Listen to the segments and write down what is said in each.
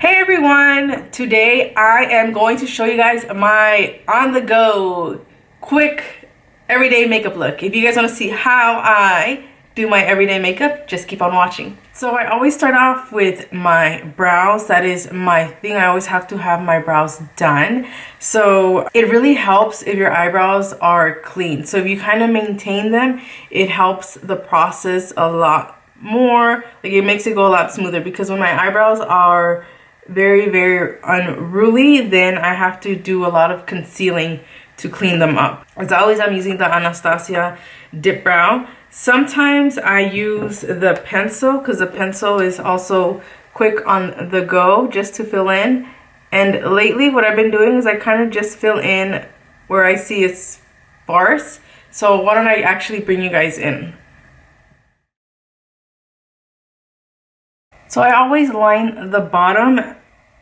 Hey everyone, today I am going to show you guys my on-the-go quick everyday makeup look. If you guys want to see how I do my everyday makeup, just keep on watching. So I always start off with my brows. That is my thing. I always have to have my brows done. So it really helps if your eyebrows are clean. So if you kind of maintain them, it helps the process a lot more. Like it makes it go a lot smoother, because when my eyebrows are very unruly, then I have to do a lot of concealing to clean them up. As always, I'm using the Anastasia Dipbrow. Sometimes I use the pencil, because the pencil is also quick on the go, just to fill in. And lately what I've been doing is I kind of just fill in where I see it's sparse. So why don't I actually bring you guys in. So I always line the bottom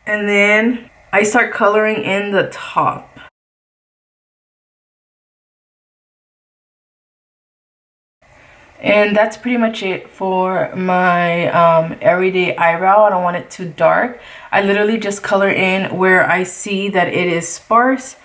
and then I start coloring in the top. And that's pretty much it for my everyday eyebrow. I don't want it too dark. I literally just color in where I see that it is sparse,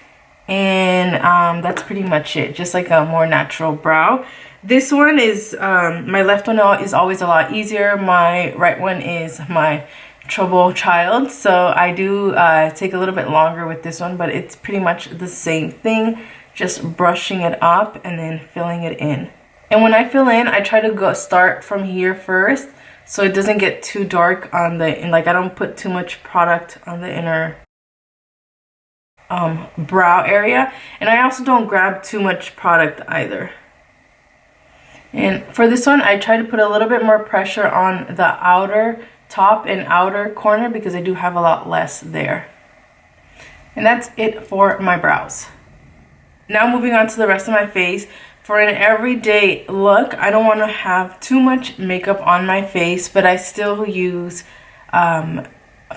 and that's pretty much it. Just like a more natural brow. This one is, my left one is always a lot easier. My right one is my trouble child. So I do take a little bit longer with this one, but it's pretty much the same thing. Just brushing it up and then filling it in. And when I fill in, I try to start from here first, so it doesn't get too dark on the, and like I don't put too much product on the inner brow area. And I also don't grab too much product either. And for this one, I try to put a little bit more pressure on the outer top and outer corner, because I do have a lot less there. And that's it for my brows. Now moving on to the rest of my face. For an everyday look, I don't want to have too much makeup on my face, but I still use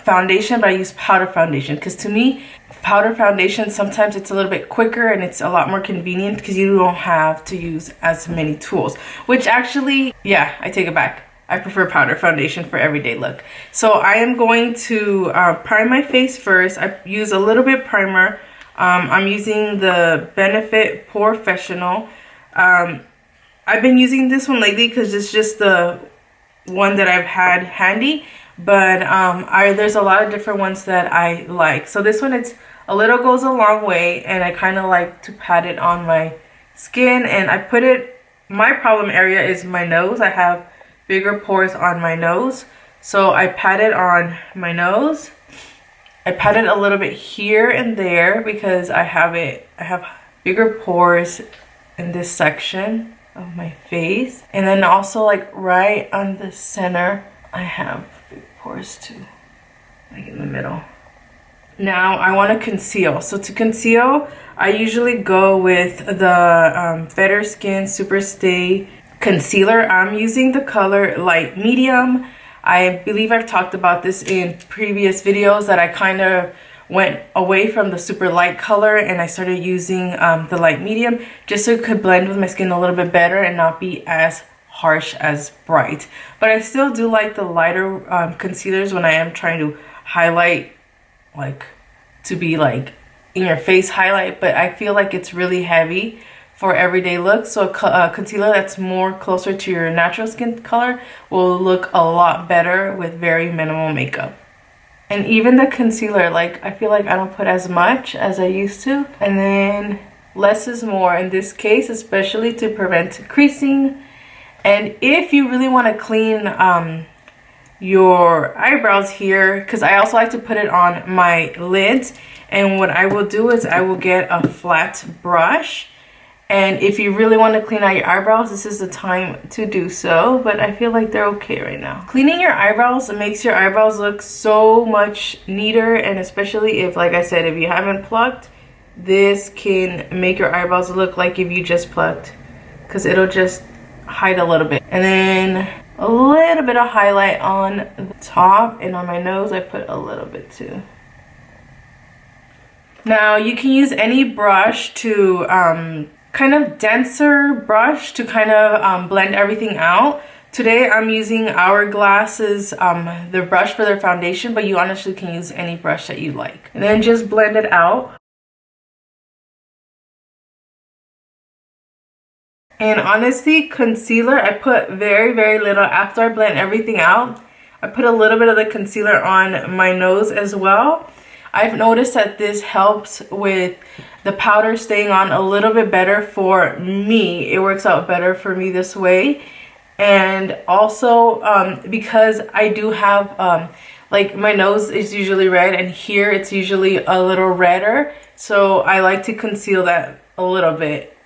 foundation, but I use powder foundation, because to me, powder foundation, sometimes it's a little bit quicker and it's a lot more convenient because you don't have to use as many tools. Which actually, yeah, I take it back. I prefer powder foundation for everyday look. So I am going to prime my face first. I use a little bit primer. I'm using the Benefit Porefessional. I've been using this one lately because it's just the one that I've had handy, but there's a lot of different ones that I like. So this one, it's a little goes a long way, and I kind of like to pat it on my skin, and I put it, my problem area is my nose. I have bigger pores on my nose, so I pat it on my nose. I pat it a little bit here and there because I have bigger pores in this section of my face, and then also like right on the center I have big pores too, like in the middle. Now I want to conceal. So to conceal, I usually go with the Better Skin Super Stay Concealer. I'm using the color Light Medium. I believe I've talked about this in previous videos, that I kind of went away from the super light color and I started using the light medium, just so it could blend with my skin a little bit better and not be as harsh as bright. But I still do like the lighter concealers when I am trying to highlight, like to be like in your face highlight, but I feel like it's really heavy for everyday look. So a concealer that's more closer to your natural skin color will look a lot better with very minimal makeup. And even the concealer, like I feel like I don't put as much as I used to, and then less is more in this case, especially to prevent creasing. And if you really want to clean your eyebrows here, because I also like to put it on my lids, and what I will do is I will get a flat brush. And if you really want to clean out your eyebrows, this is the time to do so. But I feel like they're okay right now. Cleaning your eyebrows makes your eyebrows look so much neater. And especially if, like I said, if you haven't plucked, this can make your eyebrows look like if you just plucked, because it'll just hide a little bit. And then a little bit of highlight on the top, and on my nose I put a little bit too. Now you can use any brush to kind of denser brush to kind of blend everything out. Today I'm using Hourglass's the brush for their foundation, but you honestly can use any brush that you like. And then just blend it out. And honestly, concealer, I put very, very little. After I blend everything out, I put a little bit of the concealer on my nose as well. I've noticed that this helps with the powder staying on a little bit better for me. It works out better for me this way. And also because I do have, like my nose is usually red and here it's usually a little redder. So I like to conceal that a little bit.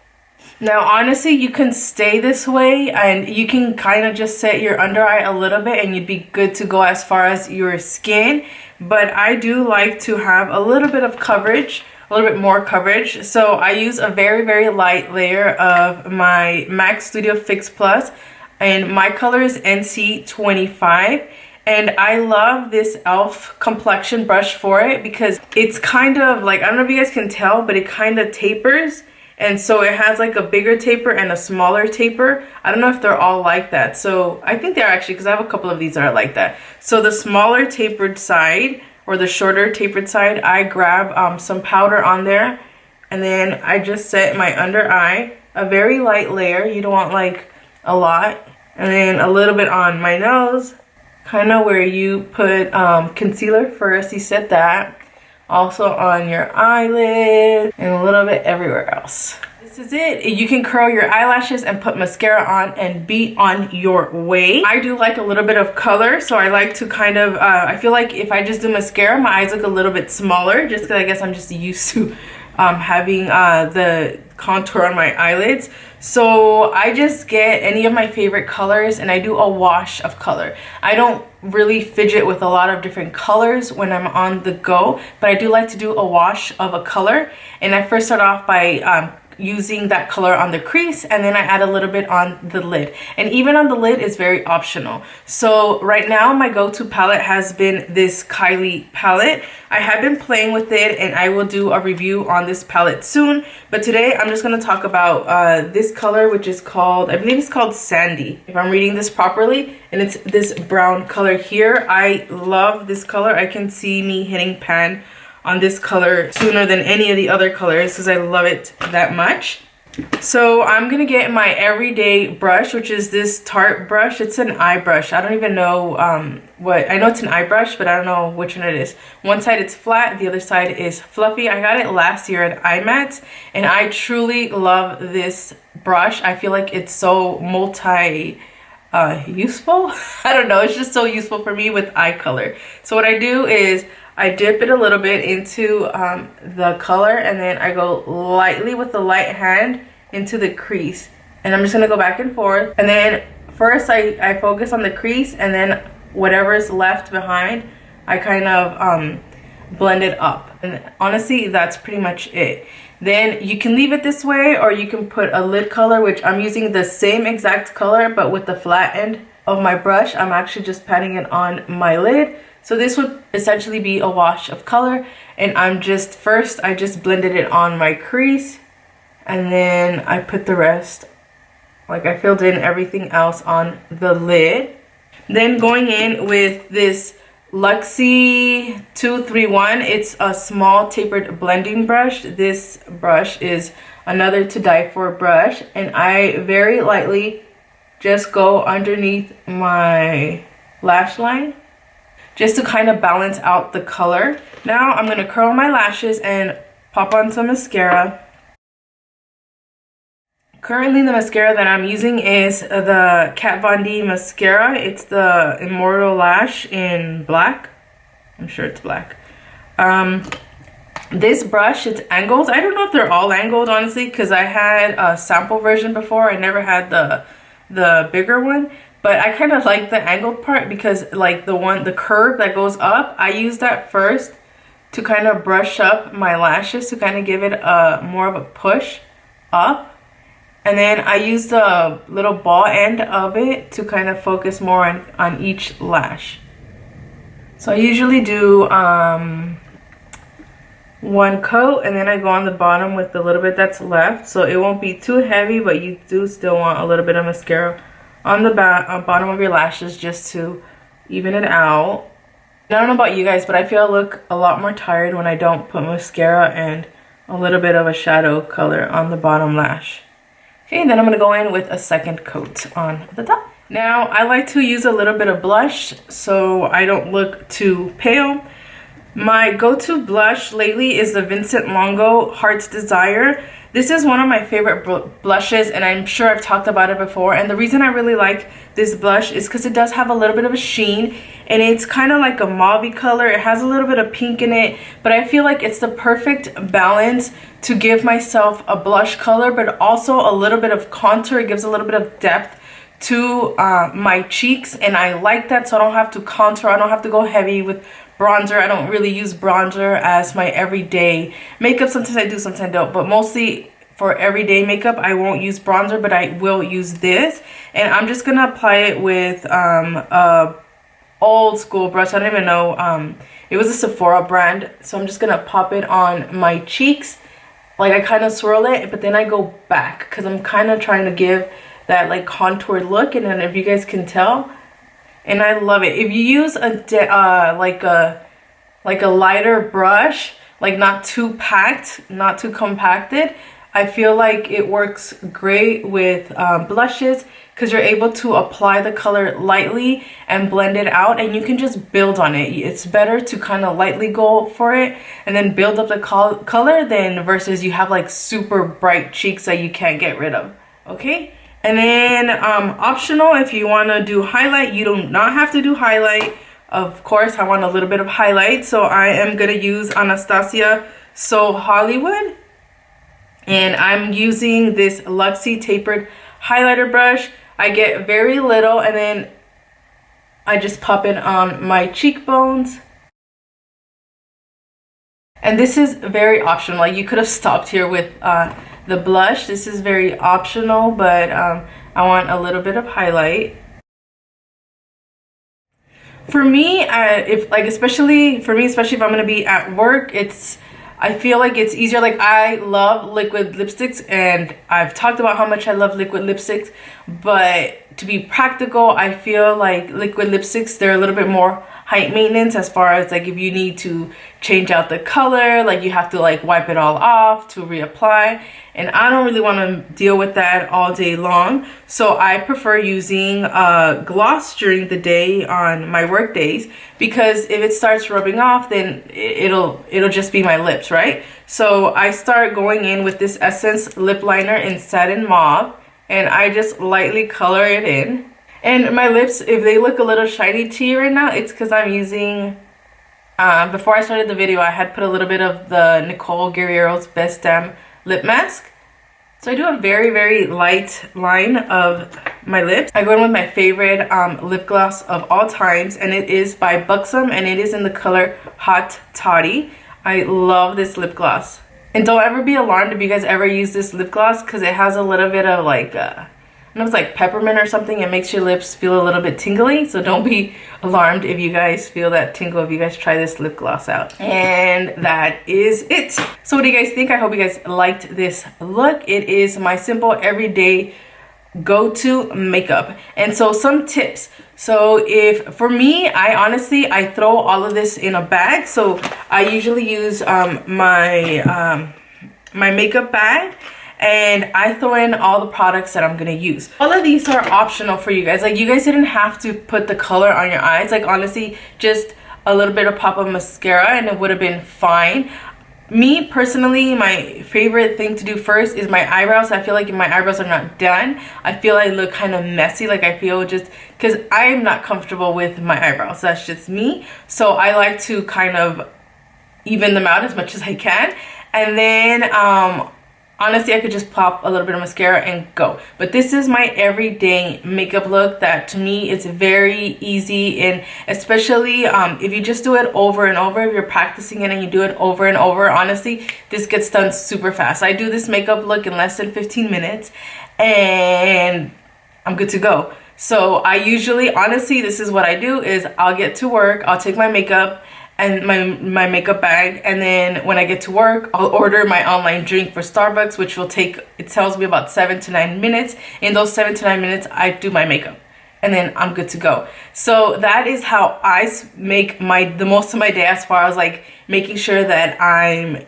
Now, honestly, you can stay this way and you can kind of just set your under eye a little bit and you'd be good to go as far as your skin. But I do like to have a little bit of coverage, a little bit more coverage. So I use a very, very light layer of my MAC Studio Fix Plus, and my color is NC25. And I love this e.l.f. complexion brush for it because it's kind of like, I don't know if you guys can tell, but it kind of tapers. And so it has like a bigger taper and a smaller taper. I don't know if they're all like that. So I think they're actually, because I have a couple of these that are like that. So the smaller tapered side or the shorter tapered side, I grab some powder on there. And then I just set my under eye, a very light layer. You don't want like a lot. And then a little bit on my nose, kind of where you put concealer first. You set that. Also on your eyelid and a little bit everywhere else. This is it. You can curl your eyelashes and put mascara on and be on your way. I do like a little bit of color, so I like to kind of, I feel like if I just do mascara, my eyes look a little bit smaller just because I guess I'm just used to having the contour on my eyelids. So I just get any of my favorite colors and I do a wash of color. I don't really fidget with a lot of different colors when I'm on the go, but I do like to do a wash of a color. And I first start off by using that color on the crease, and then I add a little bit on the lid. And even on the lid is very optional. So right now my go-to palette has been this Kylie palette. I have been playing with it and I will do a review on this palette soon. But today I'm just going to talk about this color, which is called, I believe it's called Sandy, if I'm reading this properly. And it's this brown color here. I love this color. I can see me hitting pan on this color sooner than any of the other colors because I love it that much. So I'm gonna get my everyday brush, which is this Tarte brush. It's an eye brush. I don't even know what, I know it's an eye brush, but I don't know which one it is. One side it's flat, the other side is fluffy. I got it last year at IMATS and I truly love this brush. I feel like it's so useful. I don't know, it's just so useful for me with eye color. So what I do is I dip it a little bit into the color and then I go lightly with the light hand into the crease. And I'm just going to go back and forth. And then first I focus on the crease and then whatever's left behind, I kind of blend it up. And honestly, that's pretty much it. Then you can leave it this way or you can put a lid color, which I'm using the same exact color but with the flat end of my brush. I'm actually just patting it on my lid. So this would essentially be a wash of color, and I just blended it on my crease and then I put the rest, like I filled in everything else on the lid. Then going in with this Luxie 231, it's a small tapered blending brush. This brush is another to die for brush, and I very lightly just go underneath my lash line just to kind of balance out the color. Now I'm going to curl my lashes and pop on some mascara. Currently the mascara that I'm using is the Kat Von D mascara. It's the Immortal Lash in black. I'm sure it's black. This brush, it's angled. I don't know if they're all angled, honestly, because I had a sample version before. I never had the bigger one. But I kind of like the angled part because like the curve that goes up, I use that first to kind of brush up my lashes to kind of give it more of a push up. And then I use the little ball end of it to kind of focus more on each lash. So I usually do one coat and then I go on the bottom with the little bit that's left. So it won't be too heavy, but you do still want a little bit of mascara on the bottom of your lashes just to even it out. And I don't know about you guys, but I feel I look a lot more tired when I don't put mascara and a little bit of a shadow color on the bottom lash. Okay, and then I'm going to go in with a second coat on the top. Now, I like to use a little bit of blush so I don't look too pale. My go-to blush lately is the Vincent Longo Heart's Desire. This is one of my favorite blushes, and I'm sure I've talked about it before. And the reason I really like this blush is because it does have a little bit of a sheen, and it's kind of like a mauve color. It has a little bit of pink in it, but I feel like it's the perfect balance to give myself a blush color, but also a little bit of contour. It gives a little bit of depth to my cheeks, and I like that, so I don't have to contour. I don't have to go heavy with bronzer. I don't really use bronzer as my everyday makeup. Sometimes I do, sometimes I don't, but mostly for everyday makeup I won't use bronzer, but I will use this. And I'm just gonna apply it with a old school brush. I don't even know, it was a Sephora brand, so I'm just gonna pop it on my cheeks. Like, I kind of swirl it, but then I go back because I'm kind of trying to give that like contoured look. And then if you guys can tell, and I love it. If you use a like a lighter brush, like not too packed, not too compacted, I feel like it works great with blushes because you're able to apply the color lightly and blend it out, and you can just build on it. It's better to kind of lightly go for it and then build up the color than versus you have like super bright cheeks that you can't get rid of. Okay? And then optional, if you want to do highlight, you do not have to do highlight. Of course, I want a little bit of highlight, so I am going to use Anastasia So Hollywood. And I'm using this Luxie tapered highlighter brush. I get very little, and then I just pop it on my cheekbones. And this is very optional. Like, you could have stopped here with the blush. This is very optional, but I want a little bit of highlight. For me, especially if I'm gonna be at work, I feel like it's easier. Like, I love liquid lipsticks, and I've talked about how much I love liquid lipsticks, but to be practical, I feel like liquid lipsticks, they're a little bit more height maintenance as far as like if you need to change out the color, like you have to like wipe it all off to reapply, and I don't really want to deal with that all day long. So I prefer using gloss during the day on my work days, because if it starts rubbing off, then it'll just be my lips, right? So I start going in with this Essence lip liner in Satin Mauve, and I just lightly color it in. And my lips, if they look a little shiny to you right now, it's because I'm using, before I started the video, I had put a little bit of the Nicole Guerriero's Best Damn Lip Mask. So I do a very, very light line of my lips. I go in with my favorite lip gloss of all times, and it is by Buxom, and it is in the color Hot Toddy. I love this lip gloss. And don't ever be alarmed if you guys ever use this lip gloss, because it has a little bit of like, I know it's like peppermint or something. It makes your lips feel a little bit tingly, so don't be alarmed if you guys feel that tingle if you guys try this lip gloss out. And that is it. So what do you guys think? I hope you guys liked this look. It is my simple everyday go-to makeup. And so some tips. So for me, I throw all of this in a bag. So I usually use my makeup bag, and I throw in all the products that I'm gonna use. All of these are optional for you guys. Like, you guys didn't have to put the color on your eyes. Like, honestly, just a little bit of pop of mascara and it would have been fine. Me personally, my favorite thing to do first is my eyebrows. I feel like if my eyebrows are not done, I feel I look kind of messy. Like, I feel just, because I am not comfortable with my eyebrows. That's just me. So I like to kind of even them out as much as I can. And then honestly, I could just pop a little bit of mascara and go. But this is my everyday makeup look that to me is very easy, and especially if you just do it over and over, if you're practicing it and you do it over and over, honestly, this gets done super fast. I do this makeup look in less than 15 minutes and I'm good to go. So I usually, honestly, this is what I do is I'll get to work, I'll take my makeup, and my makeup bag, and then when I get to work, I'll order my online drink for Starbucks, which will take, it tells me, about 7 to 9 minutes. In those 7 to 9 minutes, I do my makeup, and then I'm good to go. So that is how I make the most of my day, as far as like making sure that I'm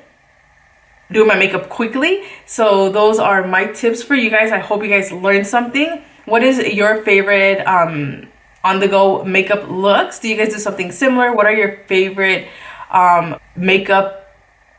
doing my makeup quickly. So those are my tips for you guys. I hope you guys learned something. What is your favorite on-the-go makeup looks? Do you guys do something similar? What are your favorite makeup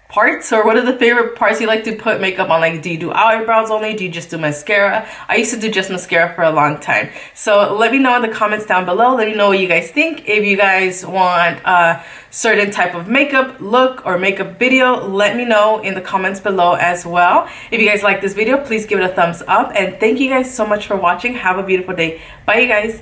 parts, or what are the favorite parts you like to put makeup on? Like, do you do eyebrows only? Do you just do mascara? I used to do just mascara for a long time. So let me know in the comments down below. Let me know what you guys think. If you guys want a certain type of makeup look or makeup video, let me know in the comments below as well. If you guys like this video, please give it a thumbs up, and thank you guys so much for watching. Have a beautiful day. Bye, you guys.